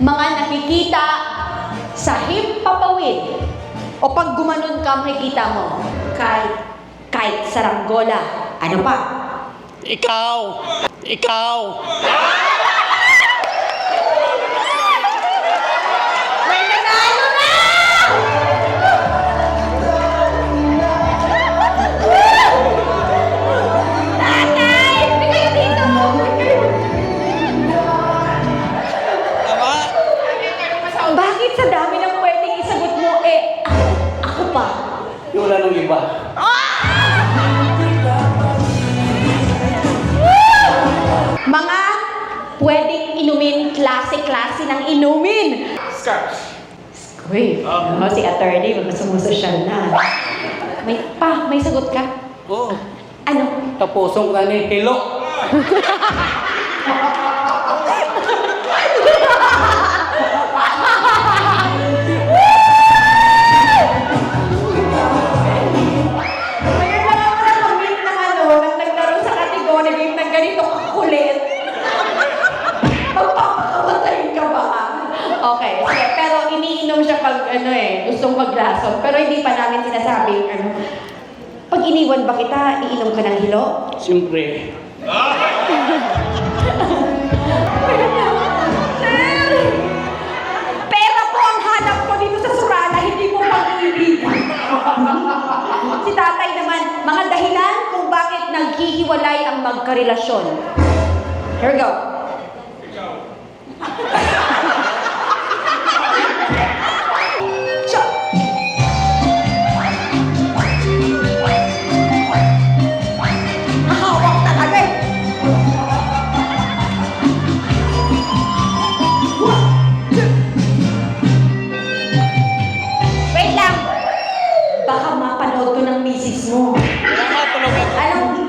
Mga nakikita sa himpapawid o pag gumanon ka, makikita mo. Kahit saranggola. Ano pa? Ikaw! Ikaw! May nanalo na! Tatay! Hindi kayo dito! Tama? Bakit sa dami ng pwedeng isagot mo, ako pa? Wala nang iba. Mga pwedeng inumin, klase-klase ng inumin. Scotch. Uy, si attorney, sumusosyal na. May sagot ka? Oo. Ano? Tapusong ka ni Hilo. Ngayon lang ako nakamit ng naglaro sa kategory ng ganito kakulit. Magpapakawatayin ka ba? Okay, sige. Pero iniinom siya pag gustong maglason. Pero hindi pa namin sinasabing pag iniwan ba kita, iinom ka ng hilo? Siyempre. Sir! Pera po ang hanap ko dito sa Surala, hindi mo pag-ibig. Si tatay naman, mga dahilan kung bakit naghihiwalay ang magkarelasyon. Here we go. Siya. Hahawak talaga eh. Wait lang. Baka mapanood ko ng misis mo. Wala na, tulog ako.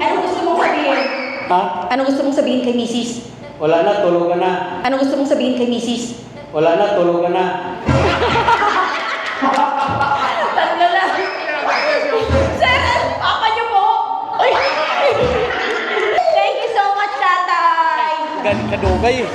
Anong gusto mong sabihin? Ha? Anong gusto mong sabihin kay misis? Wala na, tulog ka na. Anong gusto mong sabihin kay misis? Wala na, tulog ka na. Tatlo lang. Sir, papa niyo po. Ay. Thank you so much, tatay. Galing ka dugay eh.